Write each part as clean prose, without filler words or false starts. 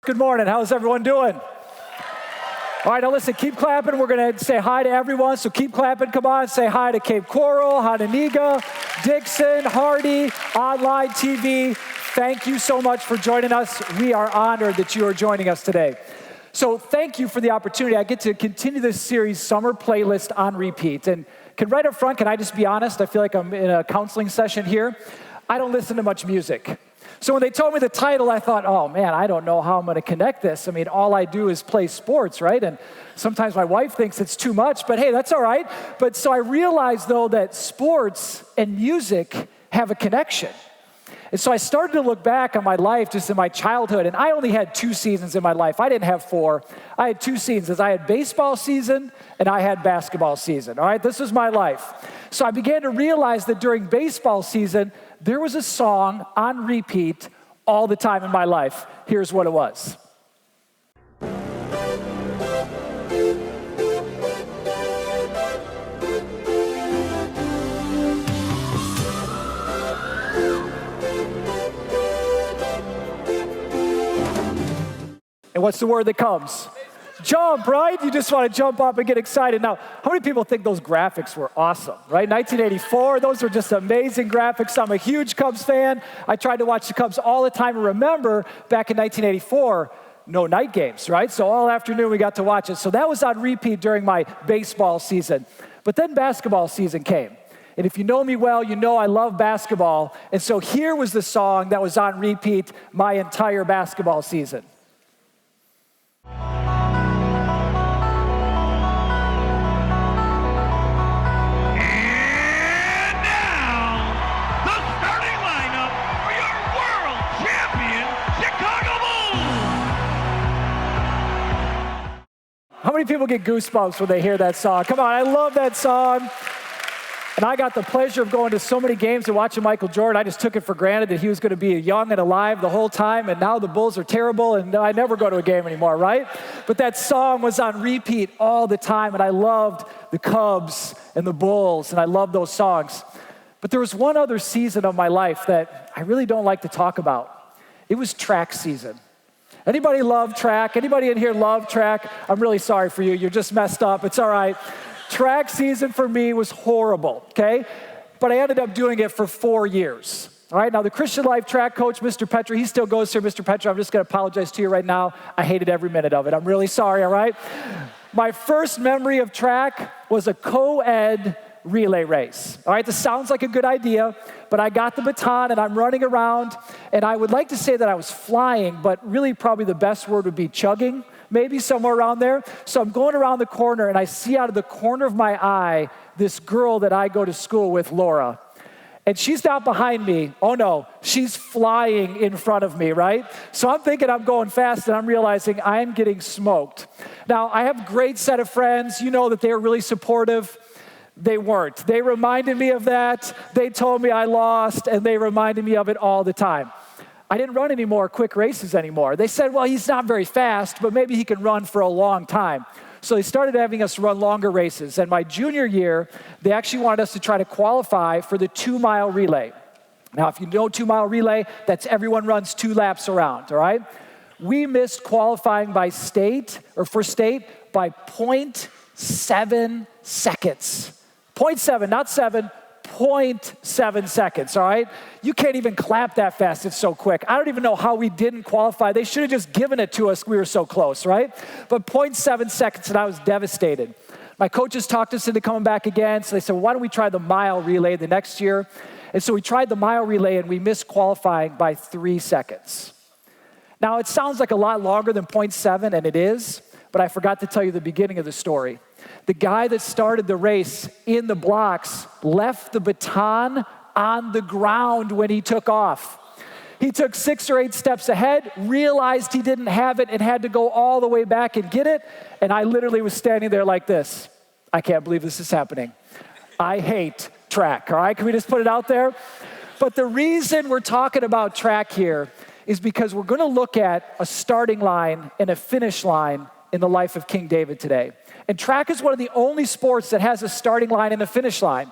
Good morning. How's everyone doing? All right, now listen, keep clapping. We're going to say hi to everyone, so keep clapping. Come on, say hi to Cape Coral, Hononegah, Dixon, Hardy, online TV. Thank you so much for joining us. We are honored that you are joining us today. So thank you for the opportunity. I get to continue this series, Summer Playlist on Repeat. And right up front, can I just be honest? I feel like I'm in a counseling session here. I don't listen to much music. So when they told me the title, I thought, oh man, I don't know how I'm going to connect this. I mean, all I do is play sports, right? And sometimes my wife thinks it's too much, but hey, that's all right. But so I realized, though, that sports and music have a connection. And so I started to look back on my life just in my childhood, and I only had 2 seasons in my life. I didn't have 4. I had 2 seasons. I had baseball season, and I had basketball season, all right? This was my life. So I began to realize that during baseball season, there was a song on repeat all the time in my life. Here's what it was. And what's the word that comes? Jump, right? You just want to jump up and get excited. Now, how many people think those graphics were awesome, right? 1984, those were just amazing graphics. I'm a huge Cubs fan. I tried to watch the Cubs all the time. And remember, back in 1984, no night games, right? So all afternoon we got to watch it. So that was on repeat during my baseball season. But then basketball season came. And if you know me well, you know I love basketball. And so here was the song that was on repeat my entire basketball season. How many people get goosebumps when they hear that song? Come on, I love that song. And I got the pleasure of going to so many games and watching Michael Jordan. I just took it for granted that he was going to be young and alive the whole time, and now the Bulls are terrible, and I never go to a game anymore, right? But that song was on repeat all the time, and I loved the Cubs and the Bulls, and I loved those songs. But there was one other season of my life that I really don't like to talk about. It was track season. Anybody love track? Anybody in here love track? I'm really sorry for you. You're just messed up. It's all right. Track season for me was horrible, okay? But I ended up doing it for 4 years. All right, now the Christian Life track coach, Mr. Petra, he still goes here. Mr. Petra, I'm just going to apologize to you right now. I hated every minute of it. I'm really sorry, all right? My first memory of track was a co-ed relay race. All right, this sounds like a good idea, but I got the baton and I'm running around, and I would like to say that I was flying, but really probably the best word would be chugging, maybe somewhere around there. So I'm going around the corner, and I see out of the corner of my eye this girl that I go to school with, Laura. And she's not behind me. Oh no, she's flying in front of me, right? So I'm thinking I'm going fast, and I'm realizing I'm getting smoked. Now, I have a great set of friends. You know that they're really supportive. They weren't. They reminded me of that. They told me I lost, and they reminded me of it all the time. I didn't run any more quick races anymore. They said, well, he's not very fast, but maybe he can run for a long time. So they started having us run longer races. And my junior year, they actually wanted us to try to qualify for the 2-mile relay. Now, if you know 2-mile relay, that's everyone runs 2 laps around, all right? We missed qualifying by state, or for state, by 0.7 seconds. 0.7, not 7, 0.7 seconds, all right? You can't even clap that fast. It's so quick. I don't even know how we didn't qualify. They should have just given it to us. We were so close, right? But 0.7 seconds, and I was devastated. My coaches talked us into coming back again, so they said, well, why don't we try the mile relay the next year? And so we tried the mile relay, and we missed qualifying by 3 seconds. Now, it sounds like a lot longer than 0.7, and it is, but I forgot to tell you the beginning of the story. The guy that started the race in the blocks left the baton on the ground when he took off. He took 6 or 8 steps ahead, realized he didn't have it, and had to go all the way back and get it. And I literally was standing there like this. I can't believe this is happening. I hate track, all right? Can we just put it out there? But the reason we're talking about track here is because we're going to look at a starting line and a finish line in the life of King David today. And track is one of the only sports that has a starting line and a finish line.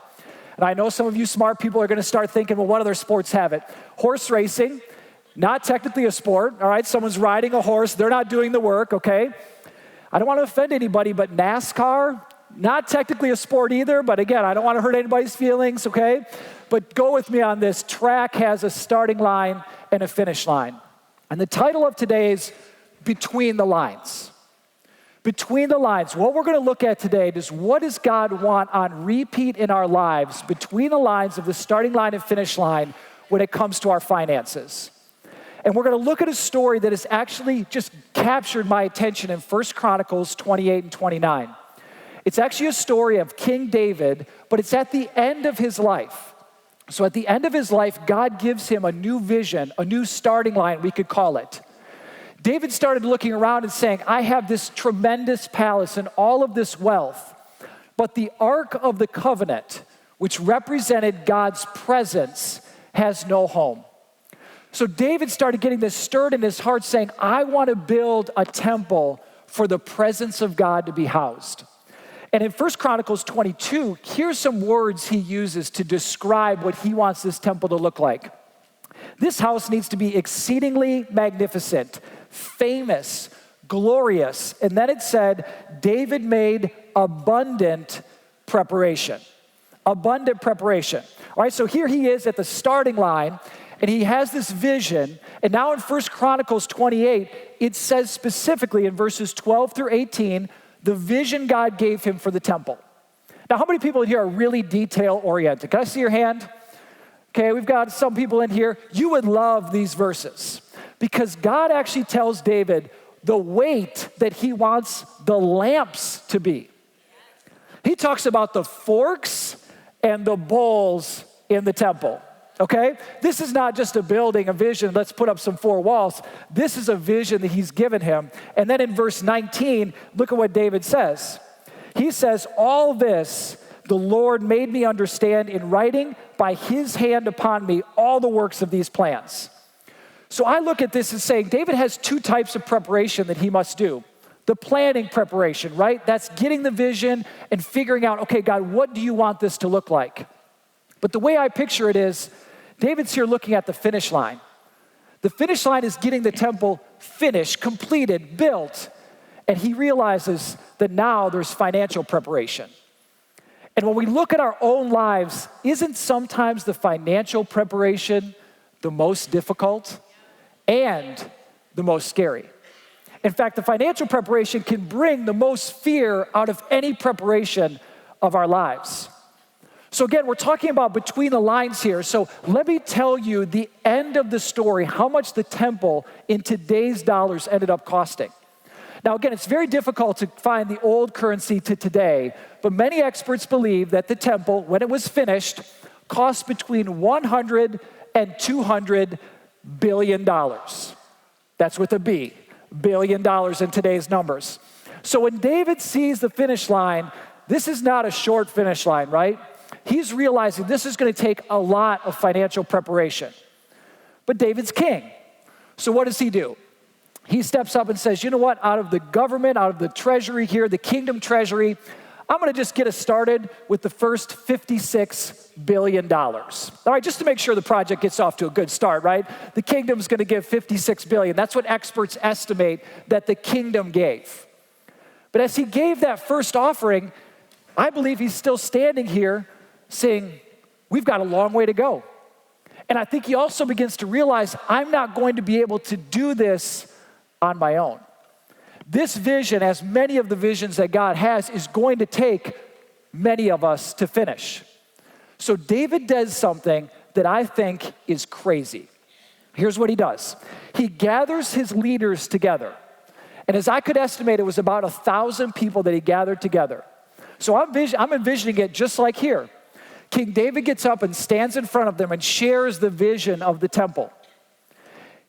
And I know some of you smart people are going to start thinking, well, what other sports have it? Horse racing Not technically a sport, all right? Someone's riding a horse, they're not doing the work, okay? I don't want to offend anybody, but NASCAR, not technically a sport either, but again, I don't want to hurt anybody's feelings, okay? But go with me on this. Track has a starting line and a finish line. And the title of today is Between the Lines. Between the lines. What we're going to look at today is what does God want on repeat in our lives between the lines of the starting line and finish line when it comes to our finances. And we're going to look at a story that has actually just captured my attention in 1 Chronicles 28 and 29. It's actually a story of King David, but it's at the end of his life. So at the end of his life, God gives him a new vision, a new starting line, we could call it. David started looking around and saying, I have this tremendous palace and all of this wealth, but the Ark of the Covenant, which represented God's presence, has no home. So David started getting this stirred in his heart saying, I want to build a temple for the presence of God to be housed. And in 1 Chronicles 22, here's some words he uses to describe what he wants this temple to look like. This house needs to be exceedingly magnificent, famous, glorious. And then it said, David made abundant preparation. Abundant preparation. All right, so here he is at the starting line, and he has this vision. And now in 1 Chronicles 28, it says specifically in verses 12 through 18, the vision God gave him for the temple. Now, how many people in here are really detail-oriented? Can I see your hand? Okay, we've got some people in here. You would love these verses because God actually tells David the weight that he wants the lamps to be. He talks about the forks and the bowls in the temple. Okay? This is not just a building, a vision, let's put up some four walls. This is a vision that he's given him. And then in verse 19, look at what David says. He says, all this the Lord made me understand in writing by his hand upon me all the works of these plans. So I look at this and saying, David has two types of preparation that he must do. The planning preparation, right? That's getting the vision and figuring out, okay, God, what do you want this to look like? But the way I picture it is, David's here looking at the finish line. The finish line is getting the temple finished, completed, built, and he realizes that now there's financial preparation. And when we look at our own lives, isn't sometimes the financial preparation the most difficult and the most scary? In fact, the financial preparation can bring the most fear out of any preparation of our lives. So again, we're talking about between the lines here. So let me tell you the end of the story, how much the temple in today's dollars ended up costing. Now again, it's very difficult to find the old currency to today, but many experts believe that the temple, when it was finished, cost between 100 and 200 billion dollars. That's with a B, billion dollars in today's numbers. So when David sees the finish line, this is not a short finish line, right? He's realizing this is going to take a lot of financial preparation. But David's king. So what does he do? He steps up and says, you know what? Out of the government, out of the treasury here, the kingdom treasury, I'm going to just get us started with the first $56 billion. All right, just to make sure the project gets off to a good start, right? The kingdom's going to give $56 billion. That's what experts estimate that the kingdom gave. But as he gave that first offering, I believe he's still standing here saying, we've got a long way to go. And I think he also begins to realize, I'm not going to be able to do this on my own. This vision, as many of the visions that God has, is going to take many of us to finish. So David does something that I think is crazy. Here's what he does. He gathers his leaders together. And as I could estimate, it was about 1,000 people that he gathered together. So I'm envisioning it just like here. King David gets up and stands in front of them and shares the vision of the temple.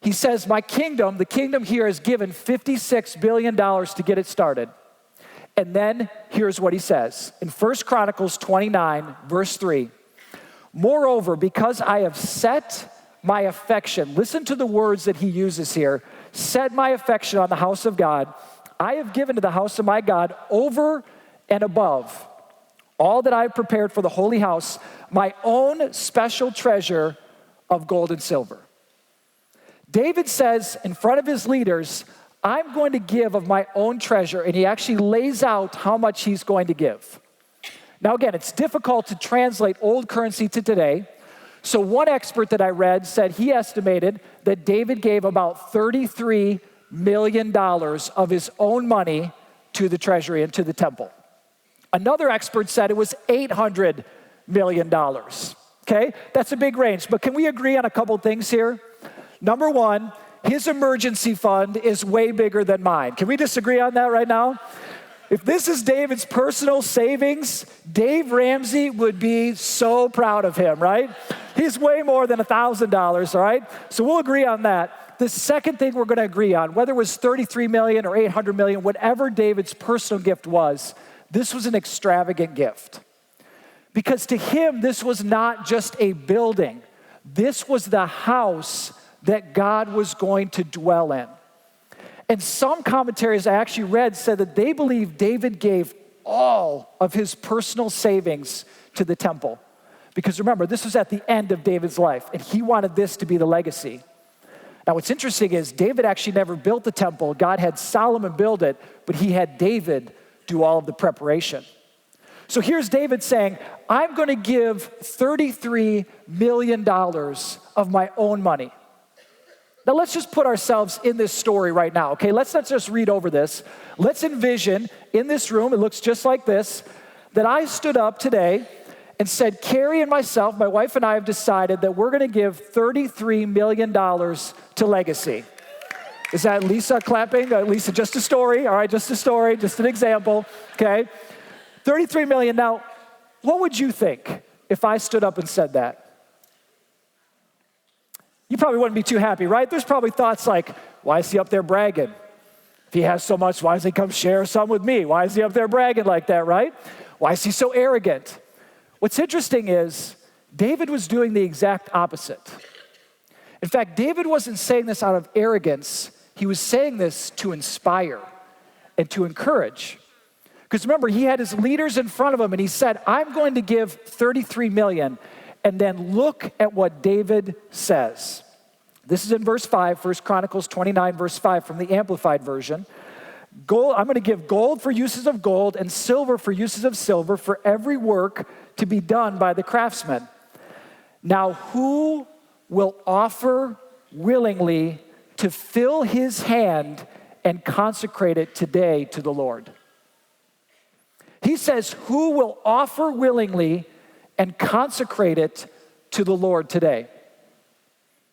He says, my kingdom, the kingdom here is given $56 billion to get it started. And then here's what he says. In 1 Chronicles 29, verse 3, moreover, because I have set my affection, listen to the words that he uses here, set my affection on the house of God, I have given to the house of my God over and above all that I have prepared for the holy house, my own special treasure of gold and silver. David says in front of his leaders, I'm going to give of my own treasure, and he actually lays out how much he's going to give. Now again, it's difficult to translate old currency to today, so one expert that I read said he estimated that David gave about $33 million of his own money to the treasury and to the temple. Another expert said it was $800 million. Okay, that's a big range, but can we agree on a couple things here? Number one, his emergency fund is way bigger than mine. Can we disagree on that right now? If this is David's personal savings, Dave Ramsey would be so proud of him, right? He's way more than $1,000, all right? So we'll agree on that. The second thing we're going to agree on, whether it was $33 million or $800 million, whatever David's personal gift was, this was an extravagant gift. Because to him, this was not just a building. This was the house that God was going to dwell in. And some commentaries I actually read said that they believe David gave all of his personal savings to the temple. Because remember, this was at the end of David's life, and he wanted this to be the legacy. Now, what's interesting is David actually never built the temple. God had Solomon build it, but he had David do all of the preparation. So here's David saying, I'm going to give $33 million of my own money. Now let's just put ourselves in this story right now, okay? Let's not just read over this. Let's envision in this room, it looks just like this, that I stood up today and said, Carrie and myself, my wife and I have decided that we're gonna give $33 million to Legacy. Is that Lisa clapping? Lisa, just a story, all right, just a story, just an example, okay? 33 million. Now, what would you think if I stood up and said that? You probably wouldn't be too happy, right? There's probably thoughts like, why is he up there bragging? If he has so much, why doesn't he come share some with me? Why is he up there bragging like that, right? Why is he so arrogant? What's interesting is David was doing the exact opposite. In fact, David wasn't saying this out of arrogance. He was saying this to inspire and to encourage. Because remember, he had his leaders in front of him and he said, I'm going to give 33 million. And then look at what David says. This is in verse 5, 1 Chronicles 29, verse 5 from the Amplified Version. I'm going to give gold for uses of gold and silver for uses of silver for every work to be done by the craftsman. Now, who will offer willingly to fill his hand and consecrate it today to the Lord? He says, who will offer willingly and consecrate it to the Lord today?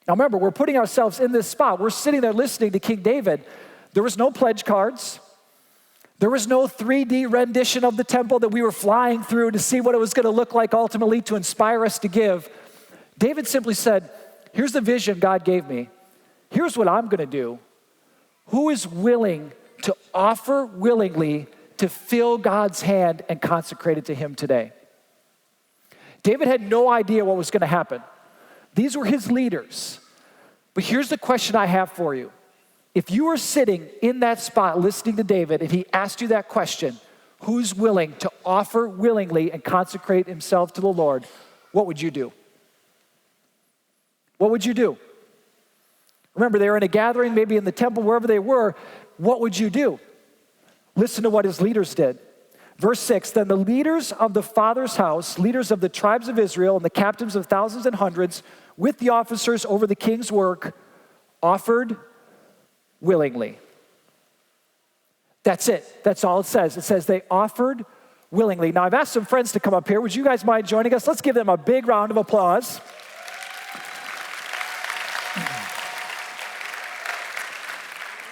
Now remember, we're putting ourselves in this spot. We're sitting there listening to King David. There was no pledge cards. There was no 3D rendition of the temple that we were flying through to see what it was going to look like ultimately to inspire us to give. David simply said, here's the vision God gave me. Here's what I'm going to do. Who is willing to offer willingly to fill God's hand and consecrate it to him today? David had no idea what was going to happen. These were his leaders. But here's the question I have for you. If you were sitting in that spot listening to David and he asked you that question, who's willing to offer willingly and consecrate himself to the Lord, what would you do? What would you do? Remember, they were in a gathering, maybe in the temple, wherever they were. What would you do? Listen to what his leaders did. Verse 6, then the leaders of the father's house, leaders of the tribes of Israel, and the captains of thousands and hundreds, with the officers over the king's work, offered willingly. That's it. That's all it says. It says they offered willingly. Now, I've asked some friends to come up here. Would you guys mind joining us? Let's give them a big round of applause.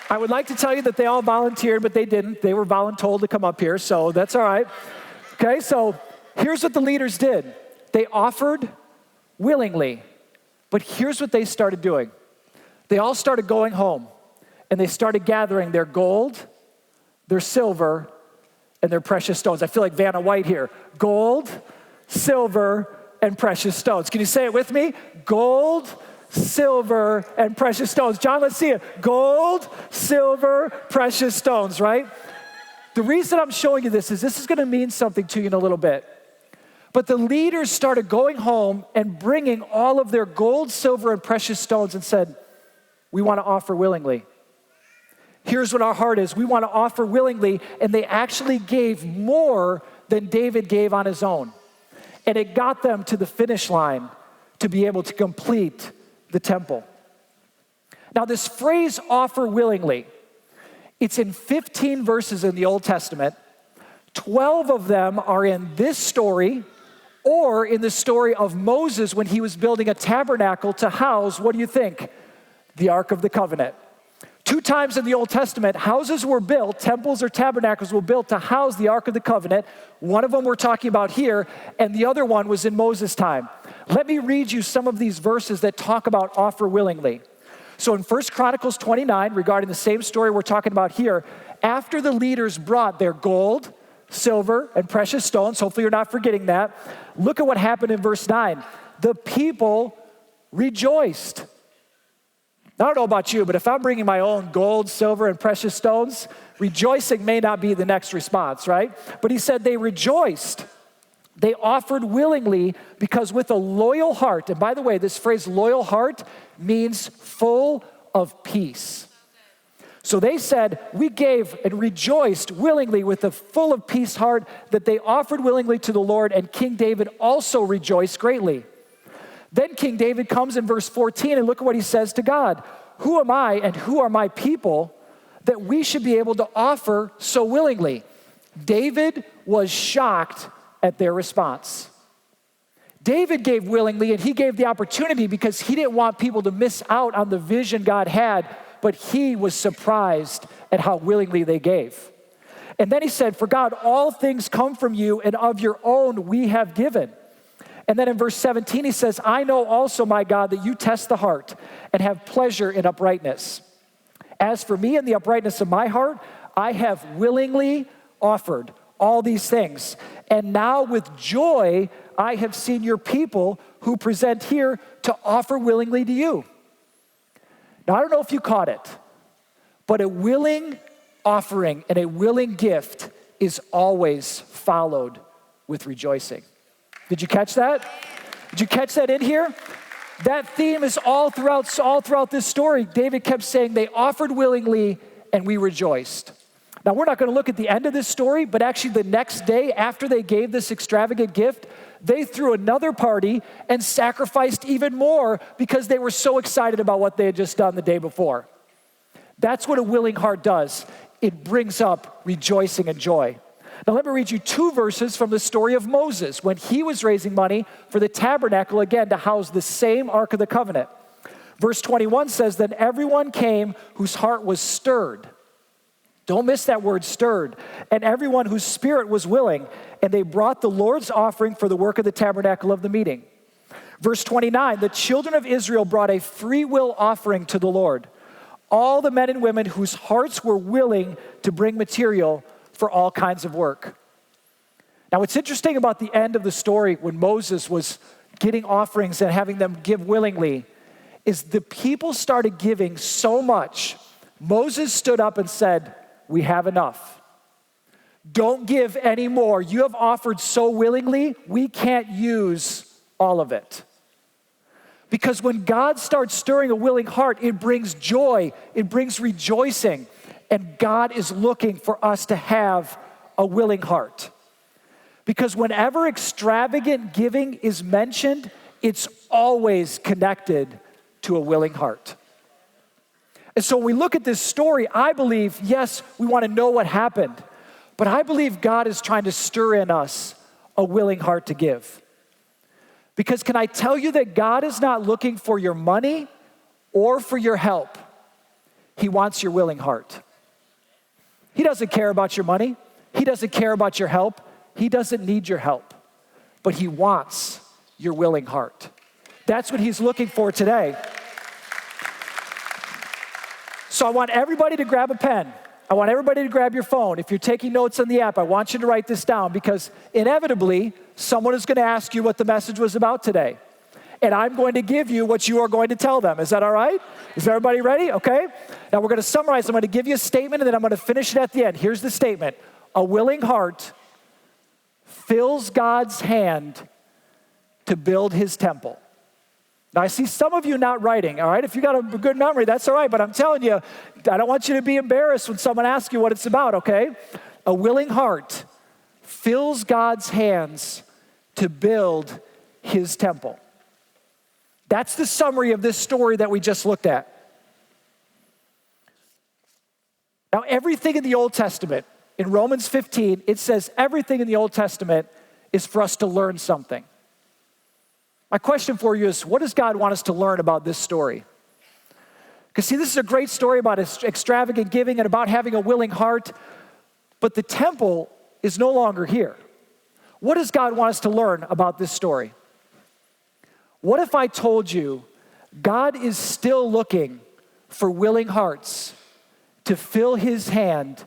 I would like to tell you that they all volunteered, but they didn't. They were voluntold to come up here, so that's all right. Okay, so here's what the leaders did. They offered willingly, but here's what they started doing. They all started going home, and they started gathering their gold, their silver, and their precious stones. I feel like Vanna White here. Gold, silver, and precious stones. Can you say it with me? Gold, silver, and precious stones. John, let's see it. Gold, silver, precious stones, right? The reason I'm showing you this is going to mean something to you in a little bit. But the leaders started going home and bringing all of their gold, silver, and precious stones and said, we want to offer willingly. Here's what our heart is. We want to offer willingly, and they actually gave more than David gave on his own. And it got them to the finish line to be able to complete the temple. Now, this phrase, offer willingly, it's in 15 verses in the Old Testament. 12 of them are in this story or in the story of Moses when he was building a tabernacle to house, what do you think? The Ark of the Covenant. 2 times in the Old Testament, houses were built, temples or tabernacles were built to house the Ark of the Covenant. One of them we're talking about here, and the other one was in Moses' time. Let me read you some of these verses that talk about offer willingly. So in 1 Chronicles 29, regarding the same story we're talking about here, after the leaders brought their gold, silver, and precious stones, hopefully you're not forgetting that, look at what happened in verse 9. The people rejoiced. I don't know about you, but if I'm bringing my own gold, silver, and precious stones, rejoicing may not be the next response, right? But he said they rejoiced. They offered willingly because with a loyal heart, and by the way, this phrase loyal heart means full of peace. So they said, we gave and rejoiced willingly with a full of peace heart that they offered willingly to the Lord, and King David also rejoiced greatly. Then King David comes in verse 14, and look at what he says to God. Who am I and who are my people that we should be able to offer so willingly? David was shocked at their response. David gave willingly, and he gave the opportunity because he didn't want people to miss out on the vision God had, but he was surprised at how willingly they gave. And then he said, for God, all things come from you, and of your own we have given. And then in verse 17, he says, I know also, my God, that you test the heart and have pleasure in uprightness. As for me and the uprightness of my heart, I have willingly offered all these things. And now with joy, I have seen your people who present here to offer willingly to you. Now, I don't know if you caught it, but a willing offering and a willing gift is always followed with rejoicing. Did you catch that? Did you catch that in here? That theme is all throughout this story. David kept saying they offered willingly and we rejoiced. Now, we're not going to look at the end of this story, but actually the next day after they gave this extravagant gift, they threw another party and sacrificed even more because they were so excited about what they had just done the day before. That's what a willing heart does. It brings up rejoicing and joy. Now let me read you 2 verses from the story of Moses when he was raising money for the tabernacle again to house the same Ark of the Covenant. Verse 21 says, then everyone came whose heart was stirred. Don't miss that word stirred. And everyone whose spirit was willing, and they brought the Lord's offering for the work of the tabernacle of the meeting. Verse 29, the children of Israel brought a free will offering to the Lord. All the men and women whose hearts were willing to bring material for all kinds of work. Now, what's interesting about the end of the story when Moses was getting offerings and having them give willingly is the people started giving so much. Moses stood up and said, we have enough. Don't give any more. You have offered so willingly, we can't use all of it. Because when God starts stirring a willing heart, it brings joy, it brings rejoicing. And God is looking for us to have a willing heart. Because whenever extravagant giving is mentioned, it's always connected to a willing heart. And so when we look at this story, I believe, yes, we want to know what happened, but I believe God is trying to stir in us a willing heart to give. Because can I tell you that God is not looking for your money or for your help. He wants your willing heart. He doesn't care about your money. He doesn't care about your help. He doesn't need your help, but he wants your willing heart. That's what he's looking for today. So I want everybody to grab a pen. I want everybody to grab your phone. If you're taking notes on the app, I want you to write this down because inevitably, someone is going to ask you what the message was about today. And I'm going to give you what you are going to tell them. Is that all right? Is everybody ready? Okay. Now we're going to summarize. I'm going to give you a statement and then I'm going to finish it at the end. Here's the statement. A willing heart fills God's hand to build his temple. Now, I see some of you not writing, all right? If you got a good memory, that's all right. But I'm telling you, I don't want you to be embarrassed when someone asks you what it's about, okay? A willing heart fills God's hands to build his temple. That's the summary of this story that we just looked at. Now, everything in the Old Testament, in Romans 15, it says everything in the Old Testament is for us to learn something. My question for you is, what does God want us to learn about this story? Because see, this is a great story about extravagant giving and about having a willing heart, but the temple is no longer here. What does God want us to learn about this story? What if I told you God is still looking for willing hearts to fill his hand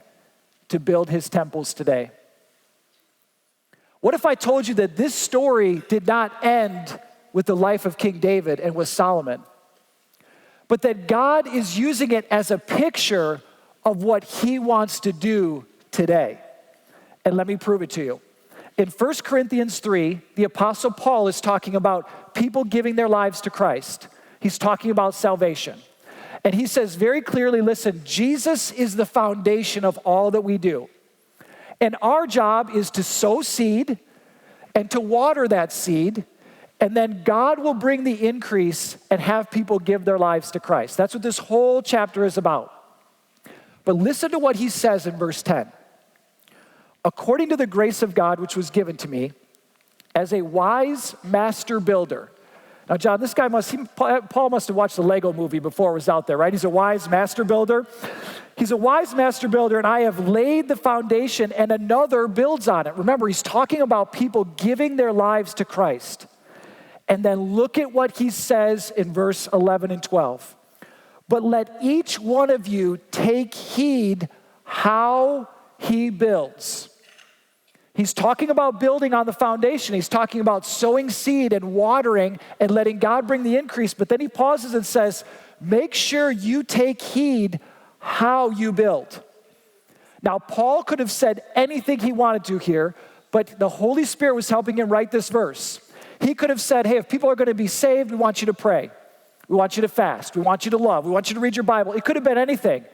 to build his temples today? What if I told you that this story did not end with the life of King David and with Solomon, but that God is using it as a picture of what he wants to do today? And let me prove it to you. In 1 Corinthians 3, the Apostle Paul is talking about people giving their lives to Christ. He's talking about salvation. And he says very clearly, listen, Jesus is the foundation of all that we do. And our job is to sow seed and to water that seed, and then God will bring the increase and have people give their lives to Christ. That's what this whole chapter is about. But listen to what he says in verse 10. According to the grace of God which was given to me, as a wise master builder. Now, John, this guy Paul must have watched the Lego movie before it was out there, right? He's a wise master builder. He's a wise master builder, and I have laid the foundation, and another builds on it. Remember, he's talking about people giving their lives to Christ. And then look at what he says in verse 11 and 12. But let each one of you take heed how he builds. He's talking about building on the foundation. He's talking about sowing seed and watering and letting God bring the increase. But then he pauses and says, make sure you take heed how you build. Now, Paul could have said anything he wanted to here, but the Holy Spirit was helping him write this verse. He could have said, hey, if people are going to be saved, we want you to pray. We want you to fast. We want you to love. We want you to read your Bible. It could have been anything.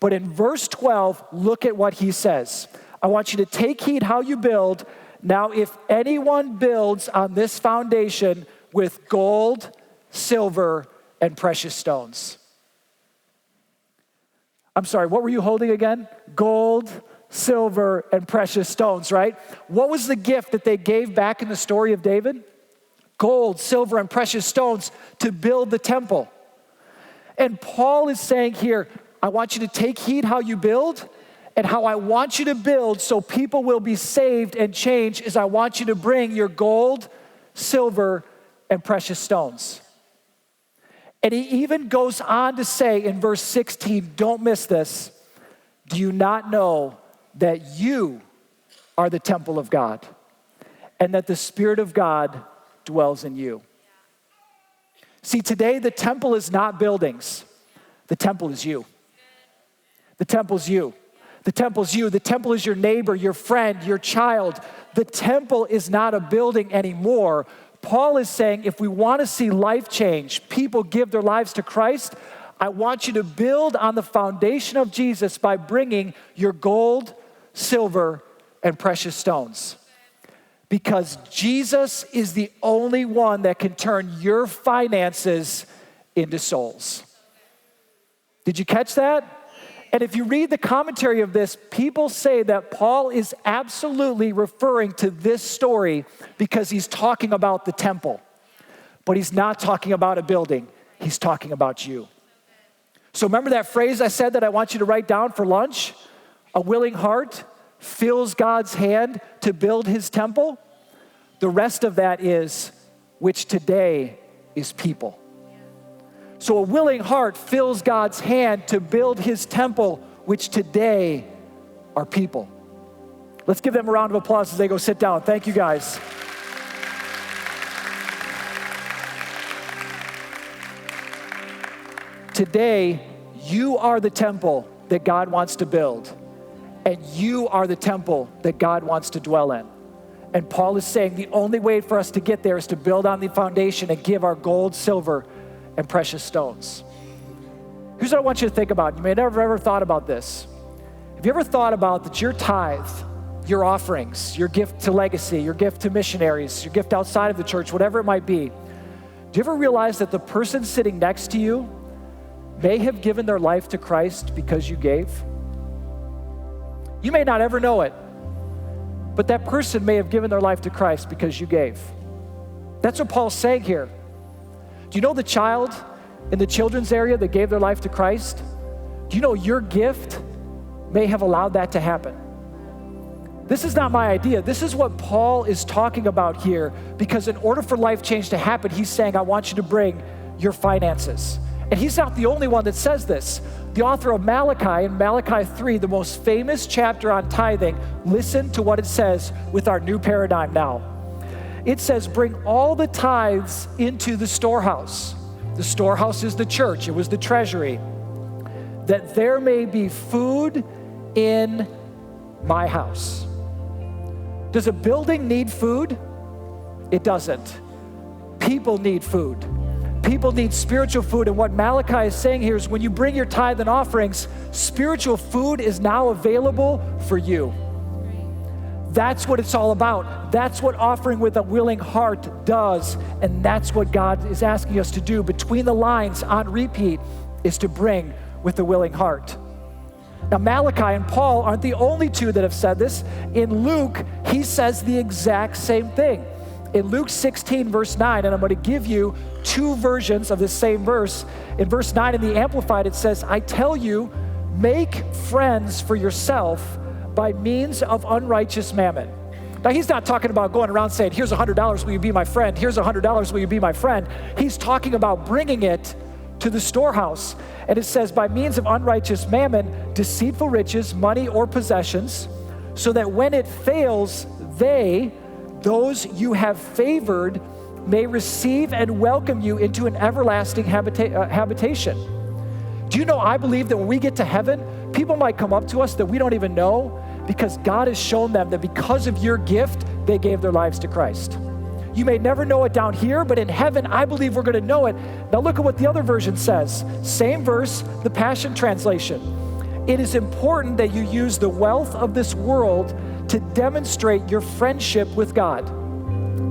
But in verse 12, look at what he says. I want you to take heed how you build. Now, if anyone builds on this foundation with gold, silver, and precious stones. I'm sorry, what were you holding again? Gold, silver, and precious stones, right? What was the gift that they gave back in the story of David? Gold, silver, and precious stones to build the temple. And Paul is saying here, I want you to take heed how you build, and how I want you to build so people will be saved and changed is I want you to bring your gold, silver, and precious stones. And he even goes on to say in verse 16, don't miss this, do you not know that you are the temple of God and that the Spirit of God dwells in you? See, today the temple is not buildings. The temple is you. The temple is you. The temple is you. The temple is your neighbor, your friend, your child. The temple is not a building anymore. Paul is saying if we want to see life change, people give their lives to Christ, I want you to build on the foundation of Jesus by bringing your gold, silver, and precious stones. Because Jesus is the only one that can turn your finances into souls. Did you catch that? And if you read the commentary of this, people say that Paul is absolutely referring to this story because he's talking about the temple. But he's not talking about a building. He's talking about you. So remember that phrase I said that I want you to write down for lunch? A willing heart fills God's hand to build his temple. The rest of that is, which today is people. So a willing heart fills God's hand to build his temple, which today are people. Let's give them a round of applause as they go sit down. Thank you, guys. Today, you are the temple that God wants to build, and you are the temple that God wants to dwell in. And Paul is saying the only way for us to get there is to build on the foundation and give our gold, silver, and precious stones. Here's what I want you to think about. You may never ever thought about this. Have you ever thought about that your tithe, your offerings, your gift to legacy, your gift to missionaries, your gift outside of the church, whatever it might be, do you ever realize that the person sitting next to you may have given their life to Christ because you gave? You may not ever know it, but that person may have given their life to Christ because you gave. That's what Paul's saying here. Do you know the child in the children's area that gave their life to Christ? Do you know your gift may have allowed that to happen? This is not my idea. This is what Paul is talking about here, because in order for life change to happen, he's saying, I want you to bring your finances. And he's not the only one that says this. The author of Malachi, in Malachi 3, the most famous chapter on tithing, listen to what it says with our new paradigm now. It says, bring all the tithes into the storehouse. The storehouse is the church. It was the treasury. That there may be food in my house. Does a building need food? It doesn't. People need food. People need spiritual food. And what Malachi is saying here is when you bring your tithe and offerings, spiritual food is now available for you. That's what it's all about. That's what offering with a willing heart does. And that's what God is asking us to do between the lines on repeat, is to bring with a willing heart. Now, Malachi and Paul aren't the only two that have said this. In Luke, he says the exact same thing. In Luke 16, verse 9, and I'm going to give you two versions of this same verse. In verse 9 in the Amplified, it says, I tell you, make friends for yourself by means of unrighteous mammon. Now, he's not talking about going around saying, here's $100, will you be my friend? Here's $100, will you be my friend? He's talking about bringing it to the storehouse. And it says, by means of unrighteous mammon, deceitful riches, money, or possessions, so that when it fails, those you have favored, may receive and welcome you into an everlasting habitation. Do you know, I believe that when we get to heaven, people might come up to us that we don't even know, because God has shown them that because of your gift, they gave their lives to Christ. You may never know it down here, but in heaven, I believe we're going to know it. Now look at what the other version says. Same verse, the Passion Translation. It is important that you use the wealth of this world to demonstrate your friendship with God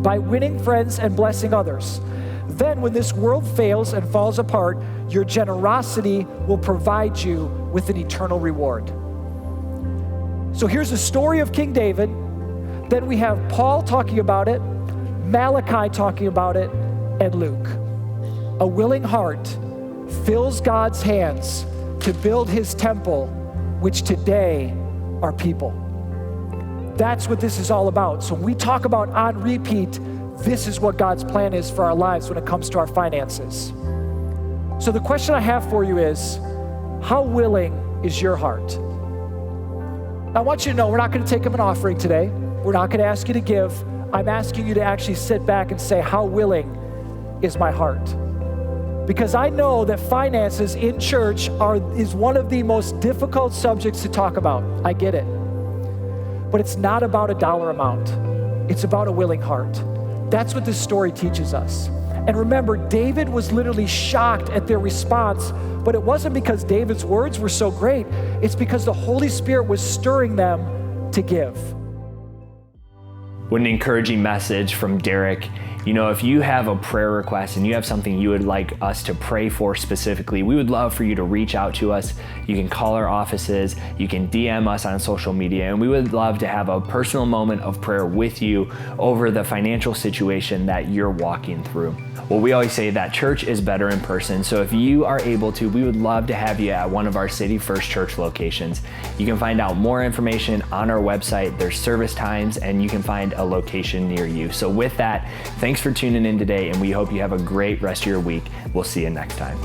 by winning friends and blessing others. Then when this world fails and falls apart, your generosity will provide you with an eternal reward. So here's the story of King David. Then we have Paul talking about it, Malachi talking about it, and Luke. A willing heart fills God's hands to build his temple, which today are people. That's what this is all about. So when we talk about on repeat, this is what God's plan is for our lives when it comes to our finances. So the question I have for you is, how willing is your heart? Now, I want you to know we're not going to take up an offering today. We're not going to ask you to give. I'm asking you to actually sit back and say, how willing is my heart? Because I know that finances in church is one of the most difficult subjects to talk about. I get it. But it's not about a dollar amount. It's about a willing heart. That's what this story teaches us. And remember, David was literally shocked at their response, but it wasn't because David's words were so great. It's because the Holy Spirit was stirring them to give. What an encouraging message from Derek. You know, if you have a prayer request and you have something you would like us to pray for specifically, we would love for you to reach out to us. You can call our offices, you can DM us on social media, and we would love to have a personal moment of prayer with you over the financial situation that you're walking through. Well, we always say that church is better in person, so if you are able to, we would love to have you at one of our City First Church locations. You can find out more information on our website, there's service times, and you can find a location near you. So with that, thanks for tuning in today, and we hope you have a great rest of your week. We'll see you next time.